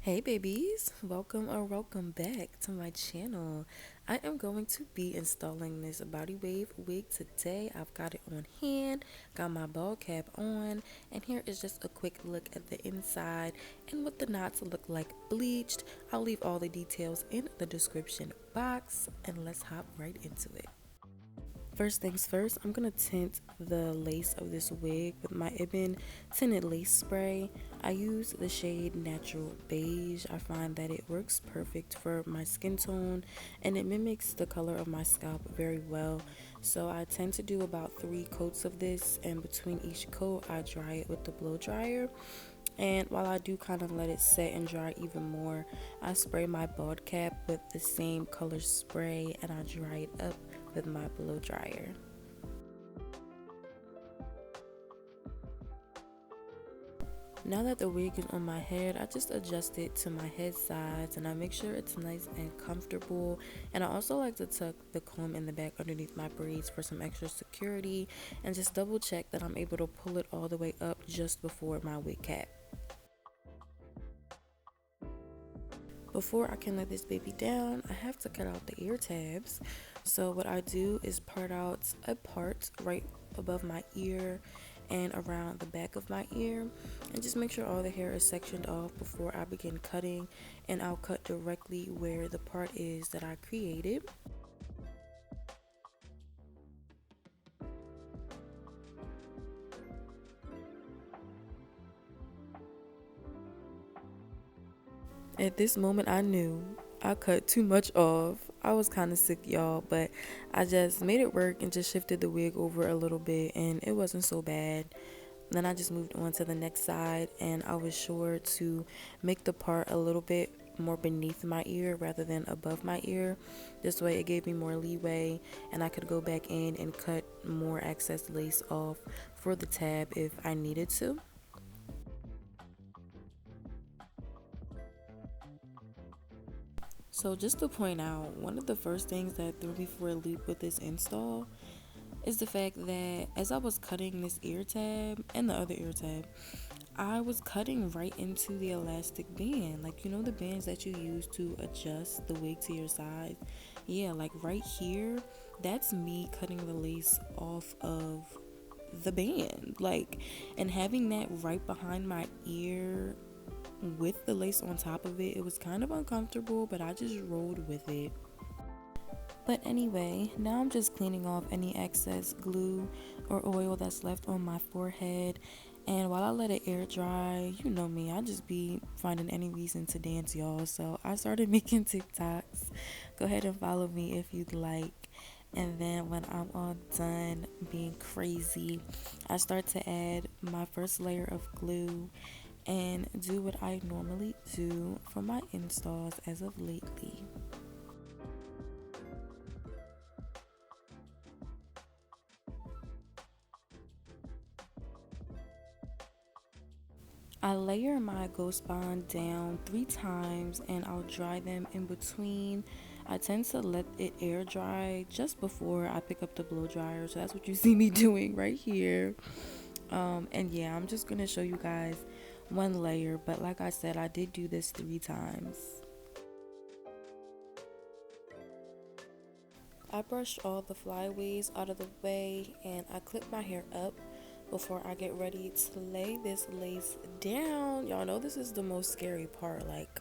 Hey babies, welcome or welcome back to my channel. I am going to be installing this body wave wig today. I've got it on hand, got my ball cap on, and here is just a quick look at the inside and what the knots look like bleached. I'll leave all the details in the description box, and let's hop right into it. First things first, I'm going to tint the lace of this wig with my Ebin tinted lace spray. I use the shade Natural Beige. I find that it works perfect for my skin tone and it mimics the color of my scalp very well. So I tend to do about 3 coats of this, and between each coat I dry it with the blow dryer. And while I do kind of let it set and dry even more, I spray my bald cap with the same color spray and I dry it up with my blow dryer. Now that the wig is on my head, I just adjust it to my head size and I make sure it's nice and comfortable. And I also like to tuck the comb in the back underneath my braids for some extra security, and just double check that I'm able to pull it all the way up just before my wig cap. Before I can let this baby down, I have to cut out the ear tabs. So what I do is part out a part right above my ear and around the back of my ear, and just make sure all the hair is sectioned off before I begin cutting, and I'll cut directly where the part is that I created. At this moment, I knew I cut too much off. I was kind of sick, y'all, but I just made it work and just shifted the wig over a little bit, and it wasn't so bad. Then I just moved on to the next side, and I was sure to make the part a little bit more beneath my ear rather than above my ear. This way it gave me more leeway and I could go back in and cut more excess lace off for the tab if I needed to. So just to point out, one of the first things that threw me for a loop with this install is the fact that as I was cutting this ear tab and the other ear tab, I was cutting right into the elastic band. Like, you know, the bands that you use to adjust the wig to your size? Yeah, like right here, that's me cutting the lace off of the band. Like, and having that right behind my ear with the lace on top of it, it was kind of uncomfortable, but I just rolled with it. But anyway, now I'm just cleaning off any excess glue or oil that's left on my forehead. And while I let it air dry, you know me, I just be finding any reason to dance, y'all. So I started making TikToks. Go ahead and follow me if you'd like. And then when I'm all done being crazy, I start to add my first layer of glue and do what I normally do for my installs as of lately. I layer my Ghost Bond down 3 times and I'll dry them in between. I tend to let it air dry just before I pick up the blow dryer, so that's what you see me doing right here. And yeah, I'm just gonna show you guys one layer, but like I said, I did do this 3 times. I brushed all the flyaways out of the way and I clip my hair up before I get ready to lay this lace down. Y'all know this is the most scary part, like,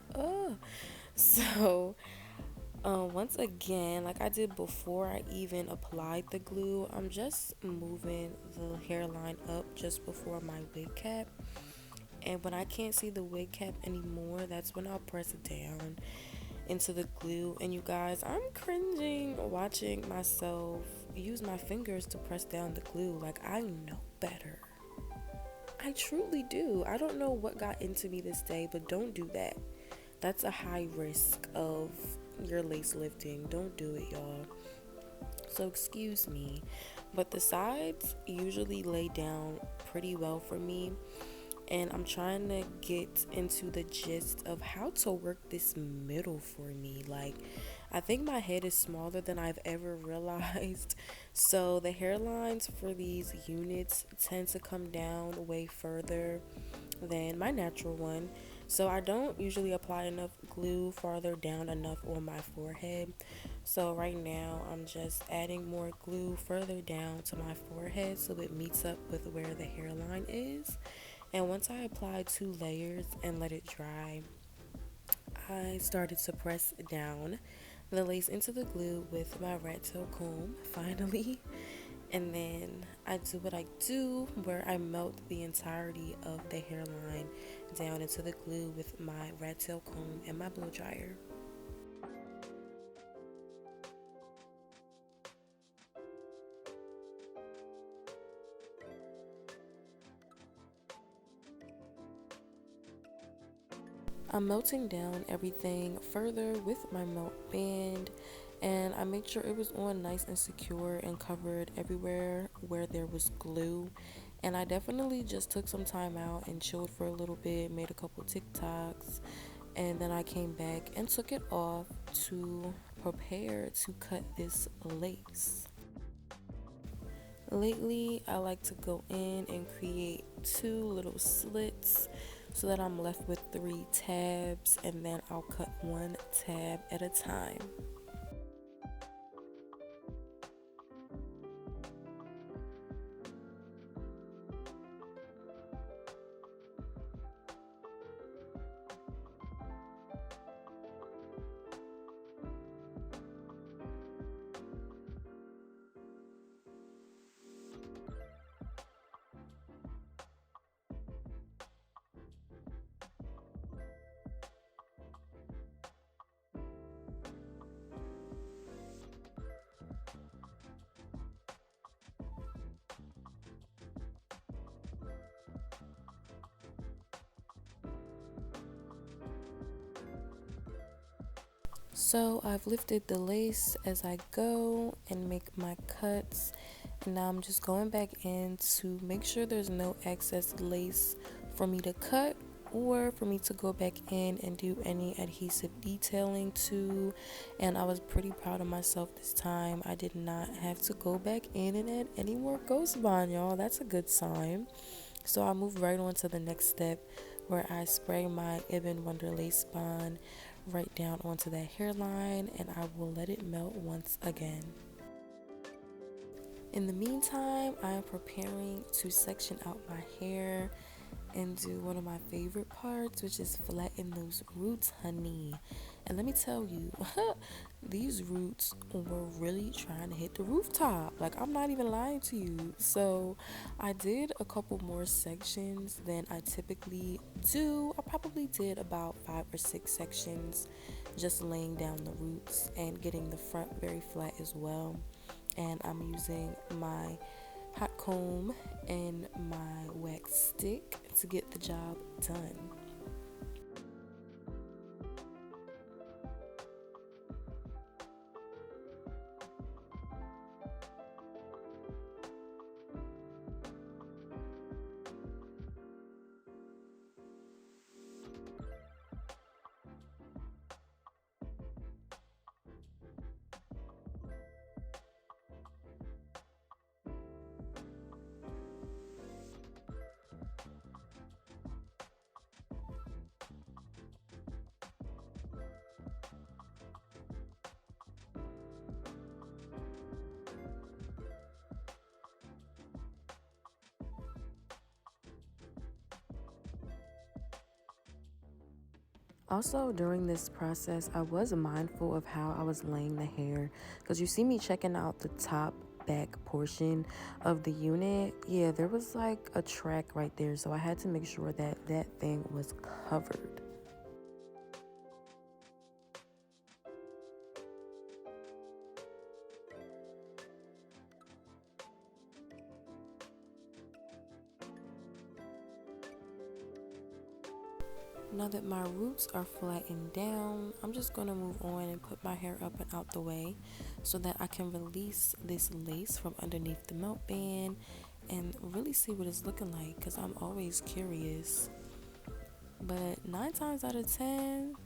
so once again, like I did before I even applied the glue, I'm just moving the hairline up just before my wig cap. And when I can't see the wig cap anymore, that's when I'll press it down into the glue. And you guys, I'm cringing watching myself use my fingers to press down the glue. Like, I know better. I truly do. I don't know what got into me this day, but don't do that. That's a high risk of your lace lifting. Don't do it, y'all. So excuse me, but the sides usually lay down pretty well for me, and I'm trying to get into the gist of how to work this middle for me. Like, I think my head is smaller than I've ever realized, so the hairlines for these units tend to come down way further than my natural one. So I don't usually apply enough glue farther down enough on my forehead. So right now I'm just adding more glue further down to my forehead so it meets up with where the hairline is. And once I apply 2 layers and let it dry, I started to press down the lace into the glue with my rat tail comb, finally. And then I do what I do, where I melt the entirety of the hairline down into the glue with my rat tail comb and my blow dryer. I'm melting down everything further with my melt band, and I made sure it was on nice and secure and covered everywhere where there was glue. And I definitely just took some time out and chilled for a little bit, made a couple TikToks, and then I came back and took it off to prepare to cut this lace. Lately, I like to go in and create 2 little slits so that I'm left with 3 tabs, and then I'll cut 1 tab at a time. So I've lifted the lace as I go and make my cuts, and now I'm just going back in to make sure there's no excess lace for me to cut or for me to go back in and do any adhesive detailing to. And I was pretty proud of myself this time. I did not have to go back in and add any more ghost bond, y'all. That's a good sign. So I move right on to the next step, where I spray my Ebin Wonder Lace Bond right down onto that hairline, and I will let it melt once again. In the meantime, I am preparing to section out my hair and do one of my favorite parts, which is flatten those roots, honey. And let me tell you, these roots were really trying to hit the rooftop. Like, I'm not even lying to you. So I did a couple more sections than I typically do. I probably did about 5 or 6 sections, just laying down the roots and getting the front very flat as well. And I'm using my hot comb and my wax stick to get the job done. Also, during this process, I was mindful of how I was laying the hair, because you see me checking out the top back portion of the unit. Yeah, there was like a track right there, so I had to make sure that that thing was covered. Now that my roots are flattened down, I'm just going to move on and put my hair up and out the way so that I can release this lace from underneath the melt band and really see what it's looking like, because I'm always curious. But 9 times out of 10,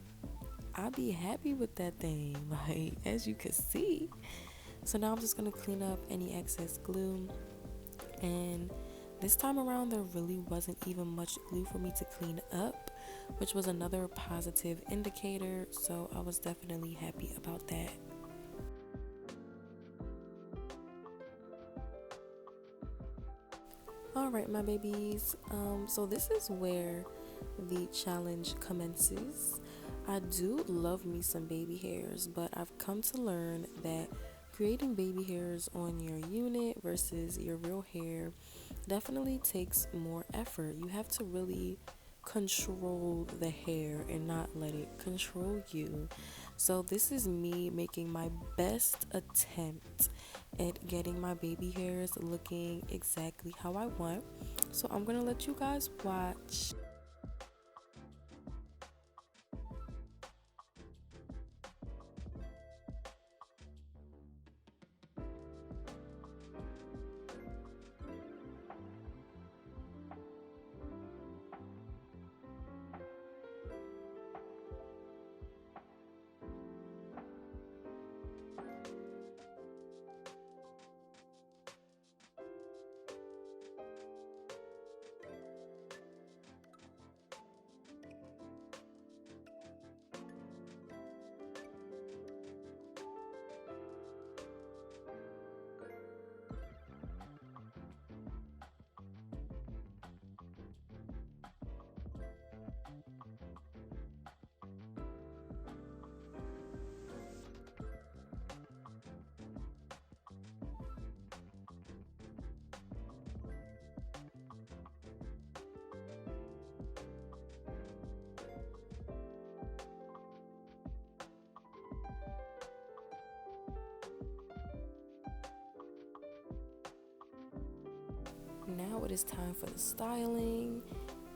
I'll be happy with that thing, like, as you can see. So now I'm just going to clean up any excess glue, and this time around there really wasn't even much glue for me to clean up. which was another positive indicator. So I was definitely happy about that. All right, my babies. So this is where the challenge commences. I do love me some baby hairs, but I've come to learn that creating baby hairs on your unit versus your real hair definitely takes more effort. You have to really control the hair and not let it control you. So this is me making my best attempt at getting my baby hairs looking exactly how I want. So I'm gonna let you guys watch. Now it is time for the styling.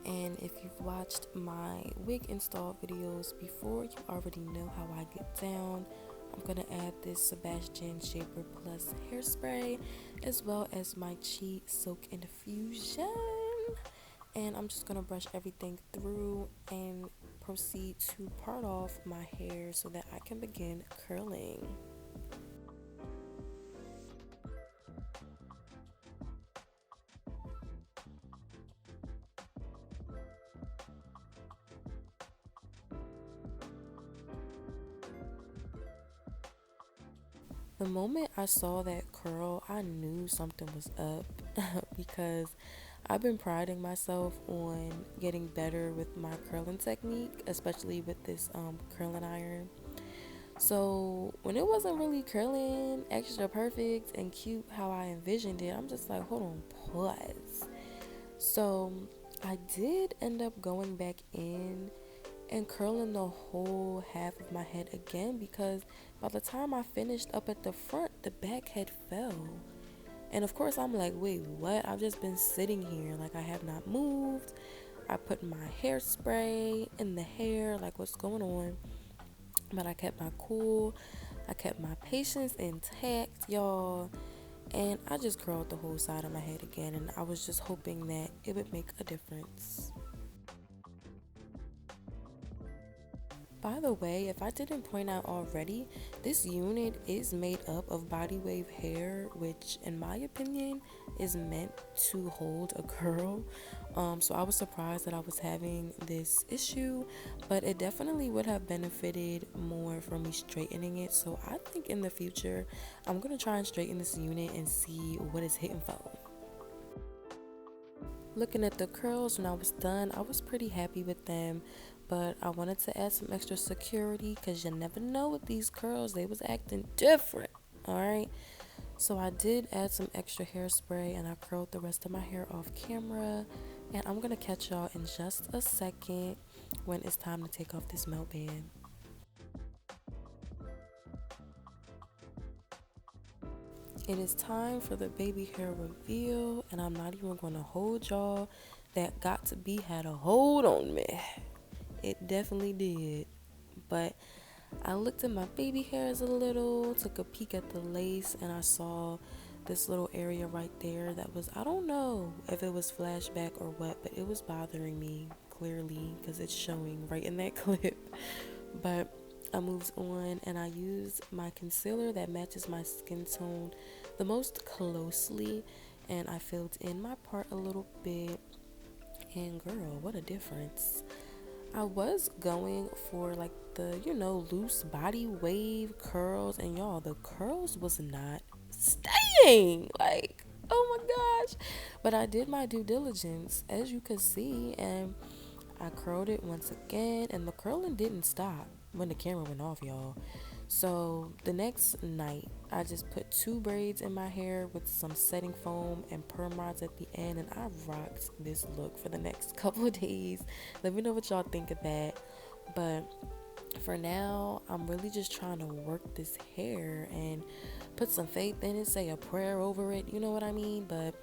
And if you've watched my wig install videos before, you already know how I get down. I'm gonna add this Sebastian Shaper Plus hairspray as well as my Chi Silk Infusion. And I'm just gonna brush everything through and proceed to part off my hair so that I can begin curling. The moment I saw that curl, I knew something was up because I've been priding myself on getting better with my curling technique, especially with this curling iron. So when it wasn't really curling extra perfect and cute how I envisioned it, I'm just like, hold on, pause. So I did end up going back in and curling the whole half of my head again because by the time I finished up at the front, the back head fell. And of course, I'm like, wait, what? I've just been sitting here, like I have not moved. I put my hairspray in the hair, like what's going on? But I kept my cool, I kept my patience intact, y'all. And I just curled the whole side of my head again, and I was just hoping that it would make a difference. By the way, if I didn't point out already, this unit is made up of body wave hair, which in my opinion is meant to hold a curl. So I was surprised that I was having this issue, but it definitely would have benefited more from me straightening it. So I think in the future, I'm gonna try and straighten this unit and see what it's hitting for. Looking at the curls when I was done, I was pretty happy with them, but I wanted to add some extra security because you never know with these curls, they was acting different. All right, so I did add some extra hairspray and I curled the rest of my hair off camera, and I'm gonna catch y'all in just a second when it's time to take off this melt band. It is time for the baby hair reveal, and I'm not even gonna hold y'all. That got to be had a hold on me. It definitely did. But I looked at my baby hairs a little, took a peek at the lace, and I saw this little area right there that was, I don't know if it was flashback or what, but it was bothering me clearly because it's showing right in that clip. But I moved on and I used my concealer that matches my skin tone the most closely, and I filled in my part a little bit, and girl, what a difference. I was going for like the, loose body wave curls, and y'all, the curls was not staying. Like, oh my gosh. But I did my due diligence, as you could see, and I curled it once again, and the curling didn't stop when the camera went off, y'all. So the next night, I just put 2 braids in my hair with some setting foam and perm rods at the end, and I rocked this look for the next couple of days. Let me know what y'all think of that. But for now, I'm really just trying to work this hair and put some faith in it, say a prayer over it, you know what I mean? But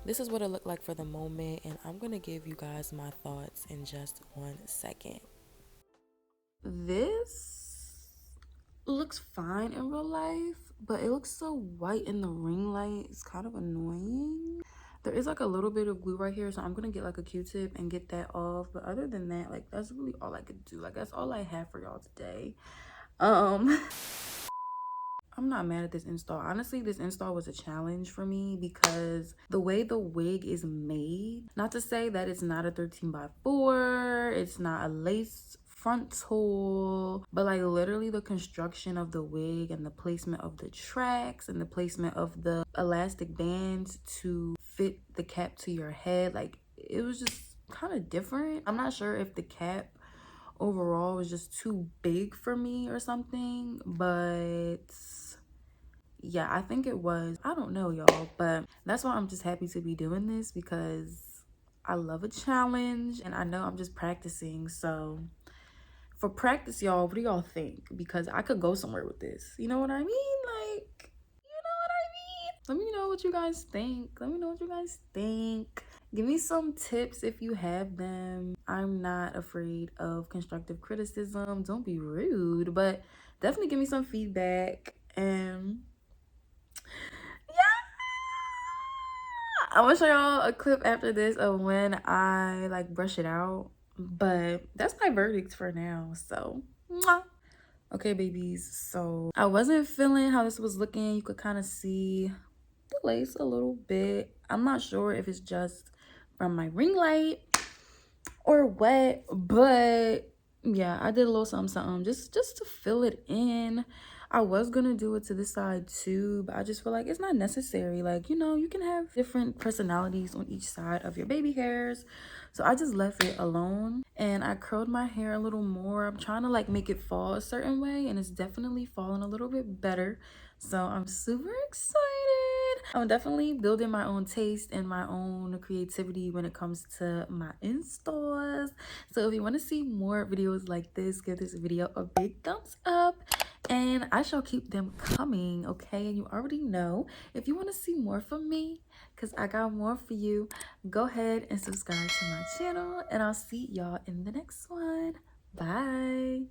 this is what it looked like for the moment, and I'm gonna give you guys my thoughts in just 1 second. This looks fine in real life, but it looks so white in the ring light. It's kind of annoying. There is like a little bit of glue right here, so I'm gonna get like a Q-tip and get that off. But other than that, like, that's really all I could do. Like, that's all I have for y'all today. I'm not mad at this install. Honestly, this install was a challenge for me because the way the wig is made, not to say that it's not a 13x4, it's not a lace frontal, but like literally the construction of the wig and the placement of the tracks and the placement of the elastic bands to fit the cap to your head, like it was just kind of different. I'm not sure if the cap overall was just too big for me or something, but yeah, I think it was. I don't know, y'all, but that's why I'm just happy to be doing this, because I love a challenge and I know I'm just practicing. So for practice, y'all, what do y'all think? Because I could go somewhere with this, you know what I mean? Like, you know what I mean? Let me know what you guys think. Let me know what you guys think. Give me some tips if you have them. I'm not afraid of constructive criticism. Don't be rude, but definitely give me some feedback. And yeah, I'm gonna show y'all a clip after this of when I like brush it out. But that's my verdict for now. So, mwah. Okay, babies. So I wasn't feeling how this was looking. You could kind of see the lace a little bit. I'm not sure if it's just from my ring light or what, but yeah, I did a little something something just to fill it in. I was gonna do it to this side too, but I just feel like it's not necessary. Like, you can have different personalities on each side of your baby hairs. So I just left it alone, and I curled my hair a little more. I'm trying to like make it fall a certain way, and it's definitely falling a little bit better. So I'm super excited. I'm definitely building my own taste and my own creativity when it comes to my installs. So if you want to see more videos like this, give this video a big thumbs up, and I shall keep them coming, okay? And you already know, if you want to see more from me, because I got more for you, go ahead and subscribe to my channel, and I'll see y'all in the next one. Bye.